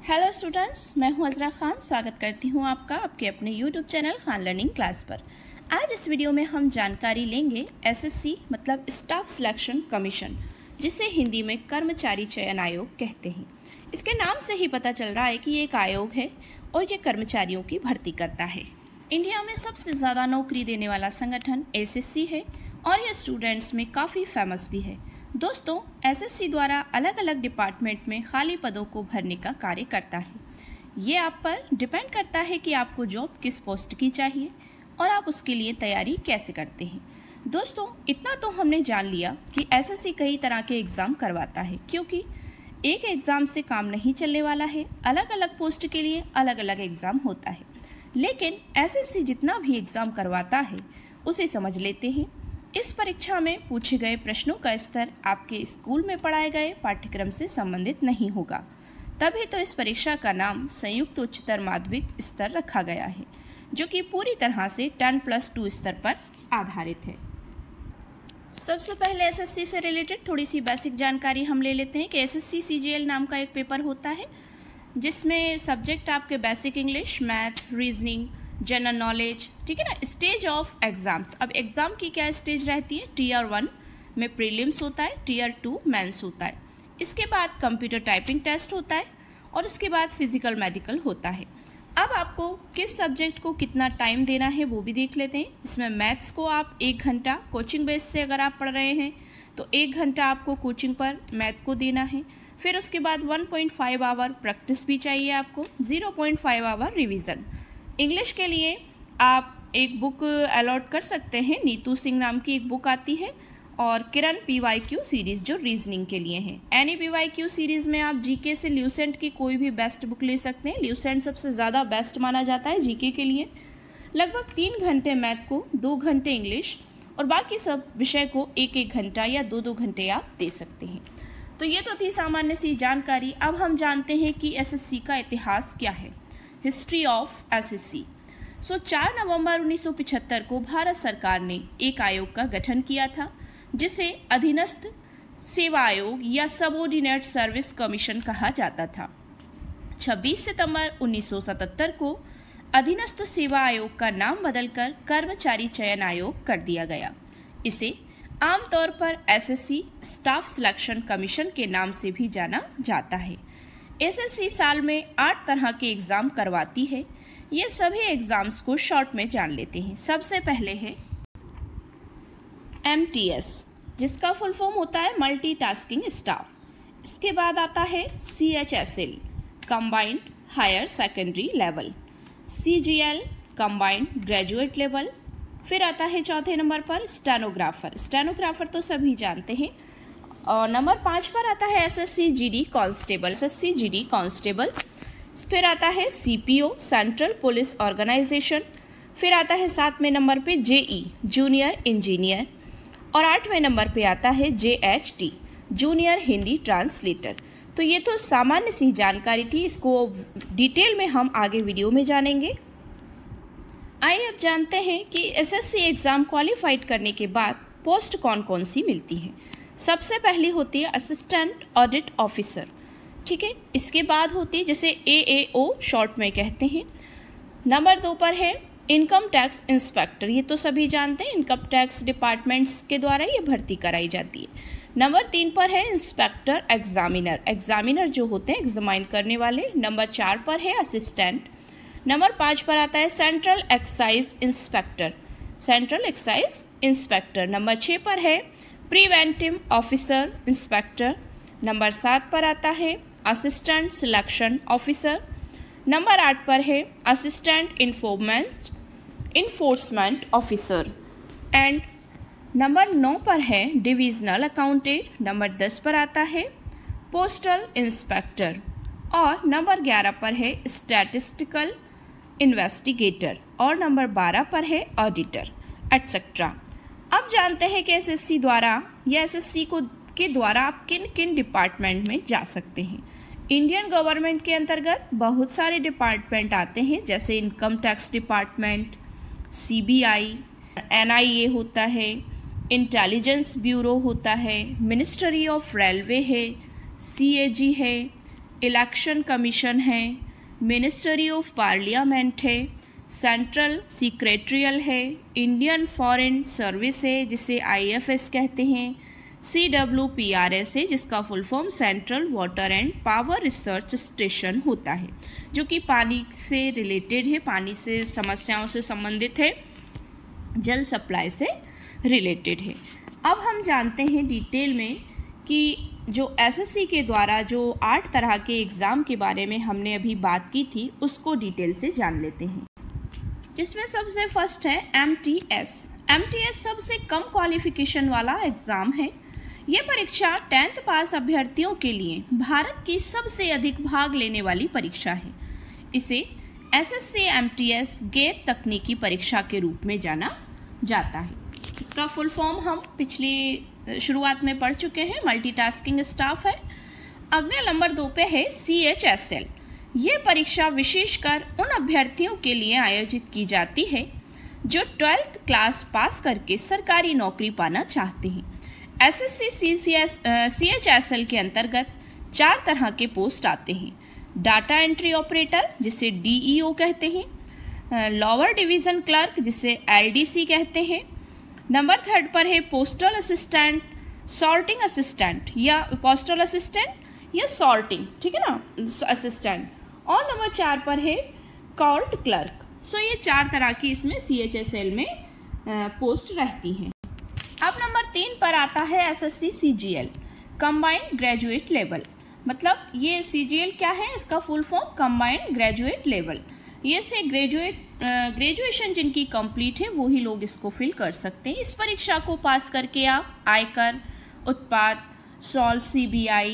Hello students, मैं हूं अज़रा खान। स्वागत करती हूं आपका आपके अपने YouTube channel Khan learning class पर। आज इस वीडियो में हम जानकारी लेंगे एसएससी मतलब स्टाफ सिलेक्शन कमीशन, जिसे हिंदी में कर्मचारी चयन आयोग कहते हैं। इसके नाम से ही पता चल रहा है कि ये एक आयोग है और ये कर्मचारियों की भर्ती करता है। इंडिया में सबसे ज़्यादा नौकरी देने वाला संगठन एसएससी है और ये स्टूडेंट्स में काफ़ी फेमस भी है। दोस्तों, एसएससी द्वारा अलग अलग डिपार्टमेंट में खाली पदों को भरने का कार्य करता है। ये आप पर डिपेंड करता है कि आपको जॉब किस पोस्ट की चाहिए और आप उसके लिए तैयारी कैसे करते हैं। दोस्तों, इतना तो हमने जान लिया कि एसएससी कई तरह के एग्ज़ाम करवाता है, क्योंकि एक एग्ज़ाम से काम नहीं चलने वाला है। अलग अलग पोस्ट के लिए अलग अलग एग्ज़ाम होता है, लेकिन एसएससी जितना भी एग्ज़ाम करवाता है उसे समझ लेते हैं। इस परीक्षा में पूछे गए प्रश्नों का स्तर आपके स्कूल में पढ़ाए गए पाठ्यक्रम से संबंधित नहीं होगा, तभी तो इस परीक्षा का नाम संयुक्त उच्चतर माध्यमिक स्तर रखा गया है, जो कि पूरी तरह से 10+2 स्तर पर आधारित है। सबसे पहले एसएससी से रिलेटेड थोड़ी सी बेसिक जानकारी हम ले लेते हैं कि एसएससी सीजीएल नाम का एक पेपर होता है, जिसमें सब्जेक्ट आपके basic English, math, reasoning, general knowledge, ठीक है ना। स्टेज ऑफ एग्जाम्स, अब एग्जाम की क्या स्टेज रहती है? टीयर 1 में प्रीलिम्स होता है, टीयर 2 मेंस होता है, इसके बाद कंप्यूटर टाइपिंग टेस्ट होता है और इसके बाद फिजिकल मेडिकल होता है। अब आपको किस सब्जेक्ट को कितना टाइम देना है वो भी देख लेते हैं। इसमें मैथ्स को आप 1 घंटा कोचिंग बेस से अगर आप पढ़ रहे हैं तो 1 घंटा आपको कोचिंग पर मैथ को देना है। फिर उसके बाद 1.5 आवर प्रैक्टिस भी चाहिए आपको, 0.5 आवर रिविज़न। इंग्लिश के लिए आप एक बुक अलॉट कर सकते हैं, नीतू सिंह नाम की एक बुक आती है, और किरण पीवाईक्यू सीरीज़ जो रीजनिंग के लिए है। एनी पीवाईक्यू सीरीज़ में आप जीके से ल्यूसेंट की कोई भी बेस्ट बुक ले सकते हैं। ल्यूसेंट सबसे ज़्यादा बेस्ट माना जाता है जीके के लिए। लगभग 3 घंटे मैथ को, 2 घंटे इंग्लिश और बाकी सब विषय को 1-1 घंटा या 2-2 घंटे आप दे सकते हैं। तो ये तो थी सामान्य सी जानकारी। अब हम जानते हैं कि एसएससी का इतिहास क्या है। History of SSC. 4 नवंबर 1975 को भारत सरकार ने एक आयोग का गठन किया था, जिसे अधीनस्थ सेवा आयोग या सबऑर्डिनेट सर्विस कमीशन कहा जाता था। 26 सितंबर 1977 को अधीनस्थ सेवा आयोग का नाम बदलकर कर्मचारी चयन आयोग कर दिया गया। इसे आमतौर पर एसएससी स्टाफ सिलेक्शन कमीशन के नाम से भी जाना जाता है। एसएससी साल में 8 तरह के एग्ज़ाम करवाती है। ये सभी एग्ज़ाम्स को शॉर्ट में जान लेते हैं। सबसे पहले है MTS, जिसका फुल फॉर्म होता है मल्टीटास्किंग स्टाफ। इसके बाद आता है CHSL, combined higher secondary level, CGL, combined graduate level. फिर आता है चौथे नंबर पर स्टेनोग्राफर। स्टेनोग्राफर तो सभी जानते हैं। और नंबर 5 पर आता है SSC GD constable, SSC GD constable. फिर आता है CPO, सेंट्रल पुलिस ऑर्गेनाइजेशन। फिर आता है 7वें नंबर पे JE, जूनियर इंजीनियर। और 8वें नंबर पे आता है JHT, जूनियर हिंदी ट्रांसलेटर। तो ये तो सामान्य सी जानकारी थी, इसको डिटेल में हम आगे वीडियो में जानेंगे। आइए अब जानते हैं कि एसएससी एग्ज़ाम क्वालिफाइड करने के बाद पोस्ट कौन कौन सी मिलती हैं। सबसे पहली होती है असिस्टेंट ऑडिट ऑफिसर, ठीक है। इसके बाद होती है जैसे AAO शॉर्ट में कहते हैं। नंबर 2 पर है इनकम टैक्स इंस्पेक्टर। ये तो सभी जानते हैं, इनकम टैक्स डिपार्टमेंट्स के द्वारा ये भर्ती कराई जाती है। नंबर 3 पर है इंस्पेक्टर एग्जामिनर, एग्जामिनर जो होते हैं एग्जामाइन करने वाले। नंबर 4 पर है असिस्टेंट। नंबर 5 पर आता है central excise inspector, central excise inspector. Number 6 पर है प्रिवेंटिव ऑफिसर इंस्पेक्टर। नंबर 7 पर आता है असिस्टेंट सिलेक्शन ऑफिसर। नंबर 8 पर है assistant enforcement officer. And number 9 पर है डिविजनल अकाउंटेंट। नंबर 10 पर आता है पोस्टल इंस्पेक्टर। और नंबर 11 पर है स्टैटिस्टिकल इन्वेस्टिगेटर। और नंबर 12 पर है ऑडिटर, एटसेट्रा। अब जानते हैं कि एसएससी द्वारा या एसएससी के द्वारा आप किन किन डिपार्टमेंट में जा सकते हैं। इंडियन गवर्नमेंट के अंतर्गत बहुत सारे डिपार्टमेंट आते हैं, जैसे income tax department, CBI, NIA होता है, इंटेलिजेंस ब्यूरो होता है, मिनिस्ट्री ऑफ रेलवे है, CAG है, इलेक्शन कमीशन है, मिनिस्ट्री ऑफ पार्लियामेंट है, सेंट्रल सेक्रेटरियल है, इंडियन फॉरेन सर्विस है जिसे IFS कहते हैं, CWPRS है जिसका full form central water and power research station होता है, जो कि पानी से रिलेटेड है, पानी से समस्याओं से संबंधित है, जल सप्लाई से रिलेटेड है। अब हम जानते हैं डिटेल में कि जो SSC के द्वारा जो 8 तरह के एग्ज़ाम के बारे में हमने अभी बात की थी उसको डिटेल से जान लेते हैं, जिसमें सबसे फर्स्ट है MTS। MTS सबसे कम क्वालिफिकेशन वाला एग्ज़ाम है। ये परीक्षा 10th पास अभ्यर्थियों के लिए भारत की सबसे अधिक भाग लेने वाली परीक्षा है। इसे SSC MTS गैर तकनीकी परीक्षा के रूप में जाना जाता है। इसका फुल फॉर्म हम पिछली शुरुआत में पढ़ चुके हैं, मल्टीटास्किंग स्टाफ है। अगले नंबर 2 पे है CHSL। ये परीक्षा विशेषकर उन अभ्यर्थियों के लिए आयोजित की जाती है जो 12th क्लास पास करके सरकारी नौकरी पाना चाहते हैं। CHSL के अंतर्गत 4 तरह के पोस्ट आते हैं। डाटा एंट्री ऑपरेटर जिसे DEO कहते हैं, लोअर डिवीज़न क्लर्क जिसे LDC कहते हैं। नंबर 3 पर है पोस्टल असिस्टेंट, सॉर्टिंग असिस्टेंट या पोस्टल असिस्टेंट या सॉर्टिंग, ठीक है ना, असिस्टेंट। और नंबर 4 पर है कोर्ट क्लर्क। सो ये 4 तरह की इसमें CHSL में पोस्ट रहती हैं। अब नंबर 3 पर आता है SSC CGL, combined graduate level. मतलब ये CGL क्या है, इसका full form combined graduate level. ये से ग्रेजुएशन जिनकी कंप्लीट है वही लोग इसको फिल कर सकते हैं। इस परीक्षा को पास करके आप आयकर, उत्पाद, सॉल, CBI,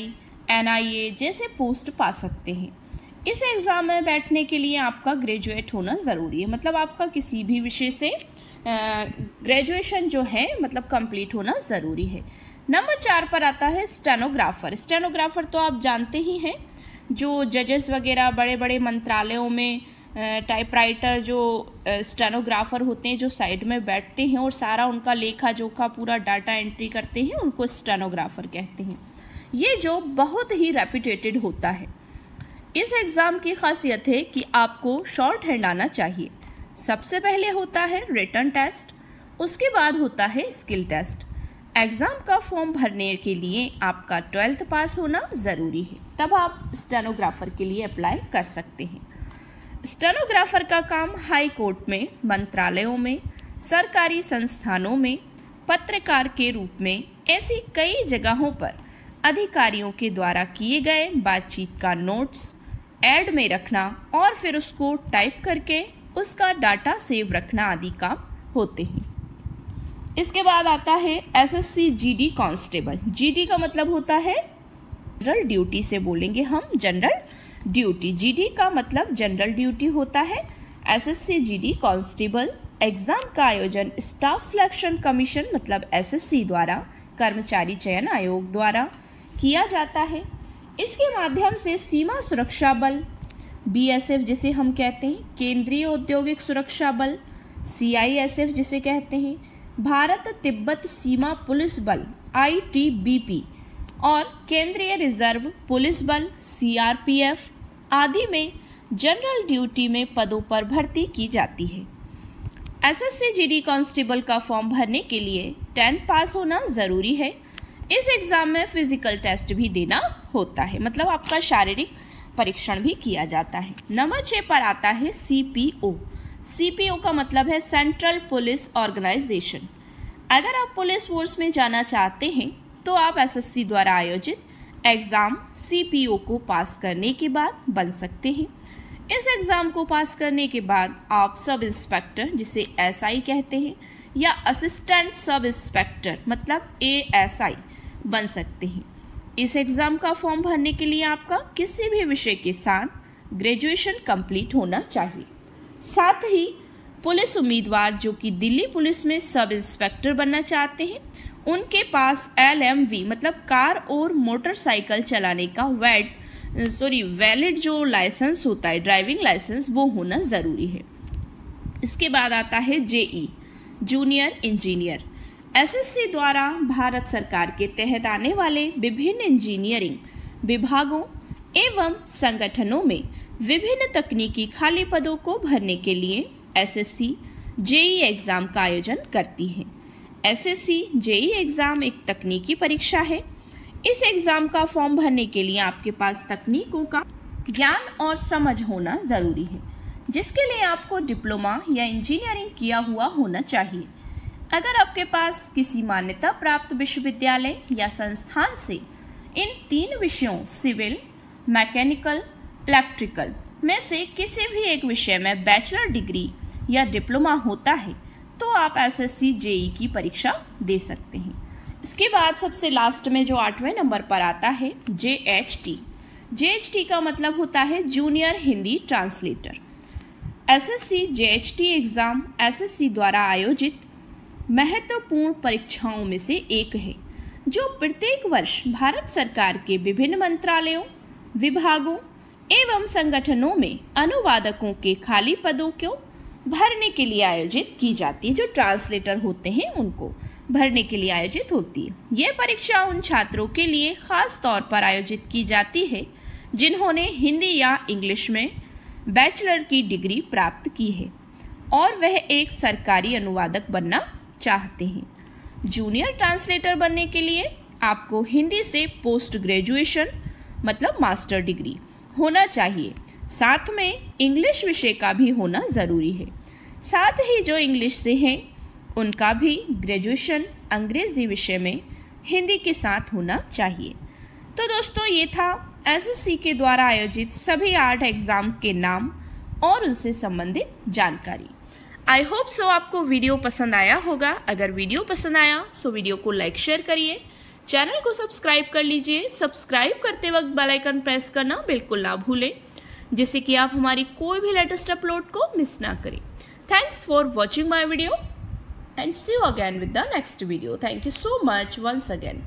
NIA जैसे पोस्ट पा सकते हैं। इस एग्ज़ाम में बैठने के लिए आपका ग्रेजुएट होना ज़रूरी है, मतलब आपका किसी भी विषय से ग्रेजुएशन जो है मतलब कंप्लीट होना ज़रूरी है। नंबर 4 पर आता है स्टेनोग्राफर। स्टेनोग्राफर तो आप जानते ही हैं, जो जजेस वगैरह बड़े बड़े मंत्रालयों में टाइपराइटर जो स्टेनोग्राफर होते हैं जो साइड में बैठते हैं और सारा उनका लेखा जोखा पूरा डाटा एंट्री करते हैं, उनको स्टेनोग्राफर कहते हैं। ये जो बहुत ही रेप्यूटेटेड होता है। इस एग्ज़ाम की खासियत है कि आपको शॉर्ट हैंड आना चाहिए। सबसे पहले होता है रिटन टेस्ट, उसके बाद होता है स्किल टेस्ट। एग्ज़ाम का फॉर्म भरने के लिए आपका 12th पास होना ज़रूरी है, तब आप स्टेनोग्राफर के लिए अप्लाई कर सकते हैं। स्टेनोग्राफर का काम हाई कोर्ट में, मंत्रालयों में, सरकारी संस्थानों में, पत्रकार के रूप में ऐसी कई जगहों पर अधिकारियों के द्वारा किए गए बातचीत का नोट्स ऐड में रखना और फिर उसको टाइप करके उसका डाटा सेव रखना आदि काम होते हैं। इसके बाद आता है SSC GD कांस्टेबल। GD का मतलब होता है जनरल ड्यूटी, से बोलेंगे हम जनरल ड्यूटी। GD का मतलब जनरल ड्यूटी होता है। SSC GD कांस्टेबल एग्जाम का आयोजन स्टाफ सिलेक्शन कमीशन मतलब SSC द्वारा, कर्मचारी चयन आयोग द्वारा किया जाता है। इसके माध्यम से सीमा सुरक्षा बल BSF जिसे हम कहते हैं, केंद्रीय औद्योगिक सुरक्षा बल CISF जिसे कहते हैं, भारत तिब्बत सीमा पुलिस बल ITBP और केंद्रीय रिजर्व पुलिस बल CRPF आदि में जनरल ड्यूटी में पदों पर भर्ती की जाती है। SSC GD कांस्टेबल का फॉर्म भरने के लिए 10th पास होना ज़रूरी है। इस एग्ज़ाम में फिजिकल टेस्ट भी देना होता है, मतलब आपका शारीरिक परीक्षण भी किया जाता है। नंबर 6 पर आता है CPO। CPO का मतलब है सेंट्रल पुलिस ऑर्गेनाइजेशन। अगर आप पुलिस फोर्स में जाना चाहते हैं तो आप SSC द्वारा आयोजित एग्ज़ाम CPO को पास करने के बाद बन सकते हैं। इस एग्ज़ाम को पास करने के बाद आप सब इंस्पेक्टर जिसे SI कहते हैं या असिस्टेंट सब इंस्पेक्टर मतलब ASI बन सकते हैं। इस एग्ज़ाम का फॉर्म भरने के लिए आपका किसी भी विषय के साथ ग्रेजुएशन कंप्लीट होना चाहिए। साथ ही पुलिस उम्मीदवार जो कि दिल्ली पुलिस में सब इंस्पेक्टर बनना चाहते हैं, उनके पास LMV मतलब कार और मोटरसाइकिल चलाने का वैलिड जो लाइसेंस होता है, ड्राइविंग लाइसेंस, वो होना ज़रूरी है। इसके बाद आता है JE जूनियर इंजीनियर। SSC द्वारा भारत सरकार के तहत आने वाले विभिन्न इंजीनियरिंग विभागों एवं संगठनों में विभिन्न तकनीकी खाली पदों को भरने के लिए एसएससी जेईई एग्जाम का आयोजन करती है। एसएससी जेईई एग्जाम एक तकनीकी परीक्षा है। इस एग्जाम का फॉर्म भरने के लिए आपके पास तकनीकों का ज्ञान और समझ होना जरूरी है, जिसके लिए आपको डिप्लोमा या इंजीनियरिंग किया हुआ होना चाहिए। अगर आपके पास किसी मान्यता प्राप्त विश्वविद्यालय या संस्थान से इन 3 विषयों सिविल, मैकेनिकल, इलेक्ट्रिकल में से किसी भी एक विषय में बैचलर डिग्री या डिप्लोमा होता है तो आप एसएससी जेईई की परीक्षा दे सकते हैं। इसके बाद सबसे लास्ट में जो 8वें नंबर पर आता है जेएचटी। जेएचटी का मतलब होता है junior Hindi translator. SSC JHT exam SSC द्वारा आयोजित महत्वपूर्ण परीक्षाओं में से एक है, जो प्रत्येक वर्ष भारत सरकार के विभिन्न मंत्रालयों, विभागों एवं संगठनों में अनुवादकों के खाली पदों को भरने के लिए आयोजित की जाती है। जो ट्रांसलेटर होते हैं उनको भरने के लिए आयोजित होती है। यह परीक्षा उन छात्रों के लिए खास तौर पर आयोजित की जाती है जिन्होंने हिंदी या इंग्लिश में बैचलर की डिग्री प्राप्त की है और वह एक सरकारी अनुवादक बनना चाहते हैं। जूनियर ट्रांसलेटर बनने के लिए आपको हिंदी से पोस्ट ग्रेजुएशन मतलब मास्टर डिग्री होना चाहिए। साथ में इंग्लिश विषय का भी होना ज़रूरी है। साथ ही जो इंग्लिश से हैं उनका भी ग्रेजुएशन अंग्रेजी विषय में हिंदी के साथ होना चाहिए। तो दोस्तों, ये था एसएससी के द्वारा आयोजित सभी 8 एग्जाम के नाम और उनसे संबंधित जानकारी। आई होप सो आपको वीडियो पसंद आया होगा। अगर वीडियो पसंद आया तो वीडियो को लाइक शेयर करिए, चैनल को सब्सक्राइब कर लीजिए। सब्सक्राइब करते वक्त बेल आइकन प्रेस करना बिल्कुल ना भूलें, जिससे कि आप हमारी कोई भी लेटेस्ट अपलोड को मिस ना करें। Thanks for watching my video and see you again with the next video. Thank you so much once again.